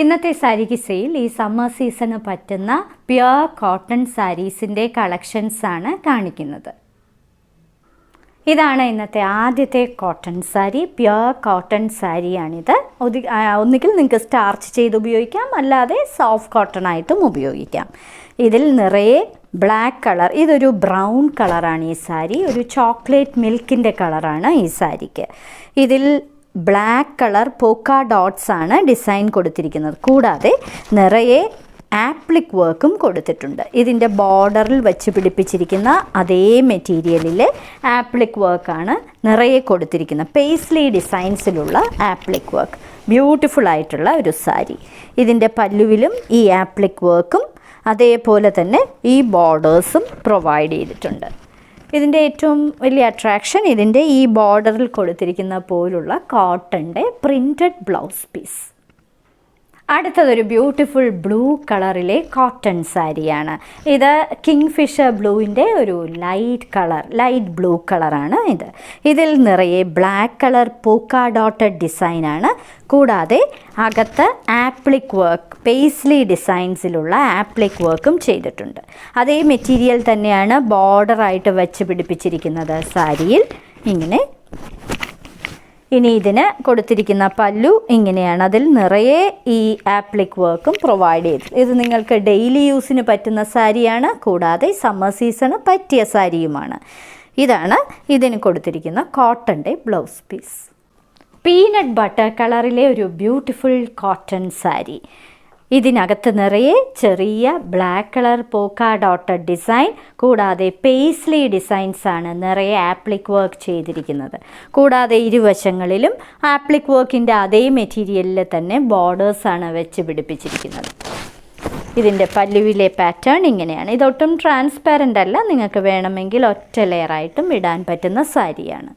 ഇന്നത്തെ സാരിക്ക് സെയിൽ ഈ സമ്മർ സീസണ് പറ്റുന്ന പ്യുർ കോട്ടൺ സാരീസിൻ്റെ കളക്ഷൻസാണ് കാണിക്കുന്നത്. ഇതാണ് ഇന്നത്തെ ആദ്യത്തെ കോട്ടൺ സാരി. പ്യുർ കോട്ടൺ സാരിയാണിത്. ഒന്നുകിൽ നിങ്ങൾക്ക് സ്റ്റാർച്ച് ചെയ്ത് ഉപയോഗിക്കാം, അല്ലാതെ സോഫ്റ്റ് കോട്ടൺ ആയിട്ടും ഉപയോഗിക്കാം. ഇതിൽ നിറയെ ബ്ലാക്ക് കളർ, ഇതൊരു ബ്രൗൺ കളറാണ് ഈ സാരി. ഒരു ചോക്ലേറ്റ് മിൽക്കിൻ്റെ കളറാണ് ഈ സാരിക്ക്. ഇതിൽ ബ്ലാക്ക് കളർ പോക്ക ഡോട്ട്സ് ആണ് ഡിസൈൻ കൊടുത്തിരിക്കുന്നത്. കൂടാതെ നിറയെ ആപ്ലിക് വർക്കും കൊടുത്തിട്ടുണ്ട്. ഇതിൻ്റെ ബോർഡറിൽ വെച്ച് പിടിപ്പിച്ചിരിക്കുന്ന അതേ മെറ്റീരിയലിലെ ആപ്ലിക് വർക്കാണ് നിറയെ കൊടുത്തിരിക്കുന്നത്. പേസ്ലി ഡിസൈൻസിലുള്ള ആപ്ലിക് വർക്ക്, ബ്യൂട്ടിഫുൾ ആയിട്ടുള്ള ഒരു സാരി. ഇതിൻ്റെ പല്ലുവിലും ഈ ആപ്ലിക് വർക്കും അതേപോലെ തന്നെ ഈ ബോർഡേഴ്സും പ്രൊവൈഡ് ചെയ്തിട്ടുണ്ട്. ഇതിൻ്റെ ഏറ്റവും വലിയ അട്രാക്ഷൻ ഇതിൻ്റെ ഈ ബോർഡറിൽ കൊടുത്തിരിക്കുന്ന പോലുള്ള കോട്ടൻ്റെ പ്രിൻറ്റഡ് ബ്ലൗസ് പീസ്. അടുത്തതൊരു ബ്യൂട്ടിഫുൾ ബ്ലൂ കളറിലെ കോട്ടൺ സാരിയാണ്. ഇത് കിങ് ഫിഷർ ബ്ലൂവിൻ്റെ ഒരു ലൈറ്റ് ബ്ലൂ കളറാണ് ഇത്. ഇതിൽ നിറയെ ബ്ലാക്ക് കളർ പോക്ക ഡോട്ടഡ് ഡിസൈനാണ്. കൂടാതെ അകത്ത് ആപ്ലിക് വർക്ക്, പേസ്ലി ഡിസൈൻസിലുള്ള ആപ്ലിക് വർക്കും ചെയ്തിട്ടുണ്ട്. അതേ മെറ്റീരിയൽ തന്നെയാണ് ബോർഡറായിട്ട് വെച്ച് പിടിപ്പിച്ചിരിക്കുന്നത് സാരിയിൽ. ഇനി ഇതിന് കൊടുത്തിരിക്കുന്ന പല്ലു ഇങ്ങനെയാണ്. അതിൽ നിറയെ ഈ ആപ്ലിക് വർക്കും പ്രൊവൈഡ് ചെയ്തു. ഇത് നിങ്ങൾക്ക് ഡെയിലി യൂസിന് പറ്റുന്ന സാരിയാണ്. കൂടാതെ സമ്മർ സീസണ് പറ്റിയ സാരിയുമാണ്. ഇതാണ് ഇതിന് കൊടുത്തിരിക്കുന്ന കോട്ടൻ്റെ ബ്ലൗസ് പീസ്. പീനട്ട് ബട്ടർ കളറിലെ ഒരു ബ്യൂട്ടിഫുൾ കോട്ടൺ സാരി. ഇതിനകത്ത് നിറയെ ചെറിയ ബ്ലാക്ക് കളർ പോക്ക ഡോട്ടഡ് ഡിസൈൻ, കൂടാതെ പേസ്ലി ഡിസൈൻസാണ് നിറയെ ആപ്ലിക് വർക്ക് ചെയ്തിരിക്കുന്നത്. കൂടാതെ ഇരുവശങ്ങളിലും ആപ്ലിക് വർക്കിൻ്റെ അതേ മെറ്റീരിയലിൽ തന്നെ ബോർഡേഴ്സാണ് വെച്ച് പിടിപ്പിച്ചിരിക്കുന്നത്. ഇതിൻ്റെ പല്ലുവിലെ പാറ്റേൺ ഇങ്ങനെയാണ്. ഇതൊട്ടും ട്രാൻസ്പാരൻ്റ് അല്ല, നിങ്ങൾക്ക് വേണമെങ്കിൽ ഒറ്റ ലെയറായിട്ടും ഇടാൻ പറ്റുന്ന സാരിയാണ്.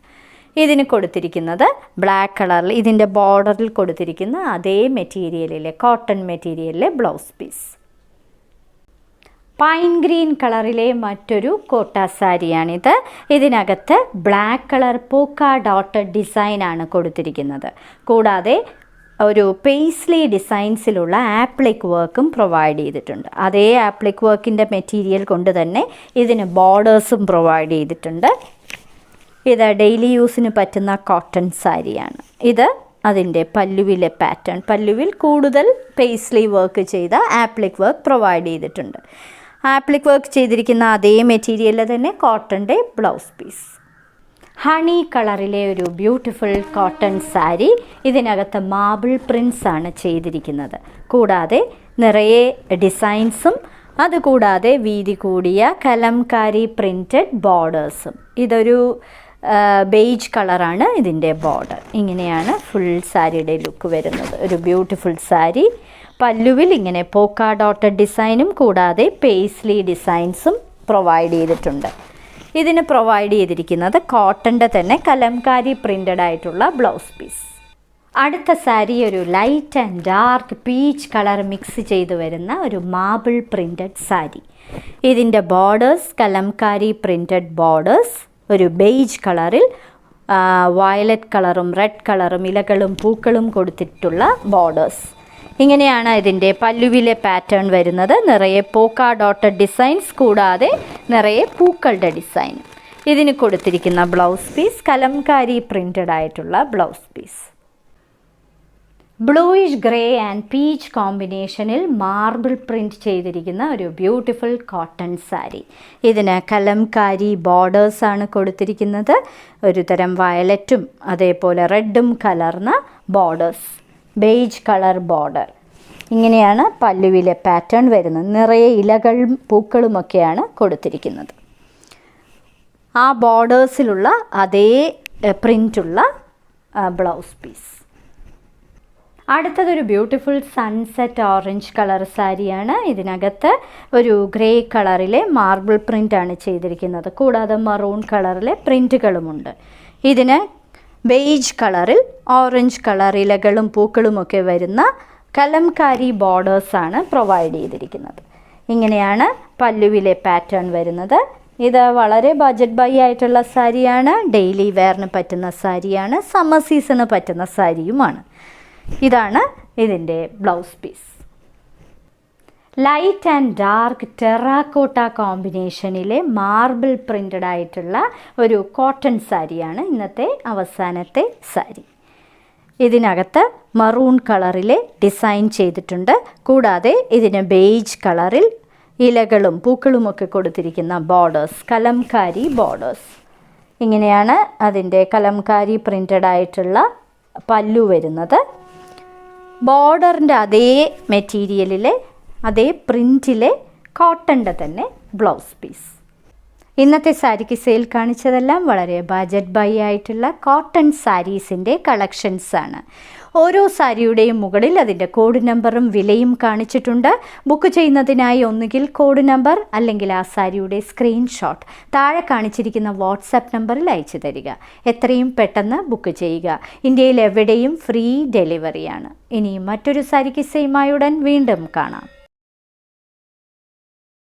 ഇതിന് കൊടുത്തിരിക്കുന്നത് ബ്ലാക്ക് കളറിൽ ഇതിൻ്റെ ബോർഡറിൽ കൊടുത്തിരിക്കുന്ന അതേ മെറ്റീരിയലിലെ കോട്ടൺ മെറ്റീരിയലിലെ ബ്ലൗസ് പീസ്. പൈൻ ഗ്രീൻ കളറിലെ മറ്റൊരു കോട്ട സാരിയാണിത്. ഇതിനകത്ത് ബ്ലാക്ക് കളർ പോക്ക ഡോട്ടഡ് ഡിസൈനാണ് കൊടുത്തിരിക്കുന്നത്. കൂടാതെ ഒരു പേസ്ലി ഡിസൈൻസിലുള്ള ആപ്ലിക് വർക്കും പ്രൊവൈഡ് ചെയ്തിട്ടുണ്ട്. അതേ ആപ്ലിക് വർക്കിൻ്റെ മെറ്റീരിയൽ കൊണ്ട് തന്നെ ഇതിന് ബോർഡേഴ്സും പ്രൊവൈഡ് ചെയ്തിട്ടുണ്ട്. ഇത് ഡെയിലി യൂസിന് പറ്റുന്ന കോട്ടൺ സാരിയാണ്. ഇത് അതിൻ്റെ പല്ലുവിലെ പാറ്റേൺ, പല്ലുവിൽ കൂടുതൽ പേസ്ലി വർക്ക് ചെയ്ത ആപ്ലിക് വർക്ക് പ്രൊവൈഡ് ചെയ്തിട്ടുണ്ട്. ആപ്ലിക് വർക്ക് ചെയ്തിരിക്കുന്ന അതേ മെറ്റീരിയലിൽ തന്നെ കോട്ടൻ്റെ ബ്ലൗസ് പീസ്. ഹണി കളറിലെ ഒരു ബ്യൂട്ടിഫുൾ കോട്ടൺ സാരി. ഇതിനകത്ത് മാർബിൾ പ്രിൻസ് ആണ് ചെയ്തിരിക്കുന്നത്. കൂടാതെ നിറയെ ഡിസൈൻസും അതുകൂടാതെ വീതി കൂടിയ കലംകാരി പ്രിൻറ്റഡ് ബോർഡേഴ്സും. ഇതൊരു ബേജ് കളറാണ് ഇതിൻ്റെ ബോർഡർ. ഇങ്ങനെയാണ് ഫുൾ സാരിയുടെ ലുക്ക് വരുന്നത്. ഒരു ബ്യൂട്ടിഫുൾ സാരി. പല്ലുവിൽ ഇങ്ങനെ പോക്ക ഡോട്ടഡ് ഡിസൈനും കൂടാതെ പേസ്ലി ഡിസൈൻസും പ്രൊവൈഡ് ചെയ്തിട്ടുണ്ട്. ഇതിന് പ്രൊവൈഡ് ചെയ്തിരിക്കുന്നത് കോട്ടൻ്റെ തന്നെ കലംകാരി പ്രിൻ്റഡ് ആയിട്ടുള്ള ബ്ലൗസ് പീസ്. അടുത്ത സാരി ഒരു light and dark peach colour mix ചെയ്ത് വരുന്ന ഒരു മാർബിൾ പ്രിൻ്റഡ് സാരി. ഇതിൻ്റെ ബോർഡേഴ്സ് കലംകാരി പ്രിൻ്റഡ് ബോർഡേഴ്സ്, ഒരു ബേജ് കളറിൽ വയലറ്റ് കളറും റെഡ് കളറും ഇലകളും പൂക്കളും കൊടുത്തിട്ടുള്ള ബോർഡേഴ്സ്. ഇങ്ങനെയാണ് ഇതിൻ്റെ പല്ലുവിലെ പാറ്റേൺ വരുന്നത്. നിറയെ പോക്ക ഡോട്ടഡ് ഡിസൈൻസ്, കൂടാതെ നിറയെ പൂക്കളുടെ ഡിസൈൻ. ഇതിന് കൊടുത്തിരിക്കുന്ന ബ്ലൗസ് പീസ് കലംകാരി പ്രിൻ്റഡ് ആയിട്ടുള്ള blouse piece. Bluish grey and peach കോമ്പിനേഷനിൽ മാർബിൾ പ്രിൻറ്റ് ചെയ്തിരിക്കുന്ന ഒരു ബ്യൂട്ടിഫുൾ കോട്ടൺ സാരി. ഇതിന് കലംകാരി ബോർഡേഴ്സാണ് കൊടുത്തിരിക്കുന്നത്. ഒരു തരം വയലറ്റും അതേപോലെ റെഡും കലർന്ന ബോർഡേഴ്സ്, ബേജ് കളർ ബോർഡർ. ഇങ്ങനെയാണ് പല്ലുവിലെ പാറ്റേൺ വരുന്നത്. നിറയെ ഇലകളും പൂക്കളുമൊക്കെയാണ് കൊടുത്തിരിക്കുന്നത്. ആ ബോർഡേഴ്സിലുള്ള അതേ പ്രിൻ്റുള്ള ബ്ലൗസ് പീസ്. അടുത്തതൊരു ബ്യൂട്ടിഫുൾ സൺസെറ്റ് ഓറഞ്ച് കളർ സാരിയാണ്. ഇതിനകത്ത് ഒരു ഗ്രേ കളറിലെ മാർബിൾ പ്രിൻ്റാണ് ചെയ്തിരിക്കുന്നത്. കൂടാതെ മറൂൺ കളറിലെ പ്രിൻറ്റുകളുമുണ്ട്. ഇതിന് ബേജ് കളറിൽ ഓറഞ്ച് കളർ ഇലകളും പൂക്കളുമൊക്കെ വരുന്ന കലംകാരി ബോർഡേഴ്സാണ് പ്രൊവൈഡ് ചെയ്തിരിക്കുന്നത്. ഇങ്ങനെയാണ് പല്ലുവിലെ പാറ്റേൺ വരുന്നത്. ഇത് വളരെ ബഡ്ജറ്റ് ബൈ ആയിട്ടുള്ള സാരിയാണ്. ഡെയിലി വെയറിന് പറ്റുന്ന സാരിയാണ്. സമ്മർ സീസണ് പറ്റുന്ന സാരിയുമാണ്. ഇതാണ് ഇതിൻ്റെ blouse piece. Light and dark terracotta കോമ്പിനേഷനിലെ മാർബിൾ പ്രിൻ്റഡ് ആയിട്ടുള്ള ഒരു കോട്ടൺ സാരിയാണ് ഇന്നത്തെ അവസാനത്തെ സാരി. ഇതിനകത്ത് മറൂൺ കളറിൽ ഡിസൈൻ ചെയ്തിട്ടുണ്ട്. കൂടാതെ ഇതിന് ബേജ് കളറിൽ ഇലകളും പൂക്കളുമൊക്കെ കൊടുത്തിരിക്കുന്ന ബോർഡേഴ്സ്, കലംകാരി ബോർഡേഴ്സ്. ഇങ്ങനെയാണ് അതിൻ്റെ കലംകാരി പ്രിൻ്റഡ് ആയിട്ടുള്ള പല്ലു വരുന്നത്. ബോർഡറിൻ്റെ അതേ മെറ്റീരിയലിലെ അതേ പ്രിൻറ്റിലെ കോട്ടൻ്റെ തന്നെ ബ്ലൗസ് പീസ്. ഇന്നത്തെ സാരിക്ക് സെയിൽ കാണിച്ചതെല്ലാം വളരെ ബജറ്റ് ബൈ ആയിട്ടുള്ള കോട്ടൺ സാരീസിൻ്റെ കളക്ഷൻസാണ്. ഓരോ സാരിയുടെയും മുകളിൽ അതിൻ്റെ കോഡ് നമ്പറും വിലയും കാണിച്ചിട്ടുണ്ട്. ബുക്ക് ചെയ്യുന്നതിനായി ഒന്നുകിൽ കോഡ് നമ്പർ അല്ലെങ്കിൽ ആ സാരിയുടെ സ്ക്രീൻഷോട്ട് താഴെ കാണിച്ചിരിക്കുന്ന വാട്സാപ്പ് നമ്പറിൽ അയച്ചു തരിക. എത്രയും പെട്ടെന്ന് ബുക്ക് ചെയ്യുക. ഇന്ത്യയിൽ എവിടെയും ഫ്രീ ഡെലിവറിയാണ്. ഇനി മറ്റൊരു സാരിക്ക് സെയിമായുടൻ വീണ്ടും കാണാം.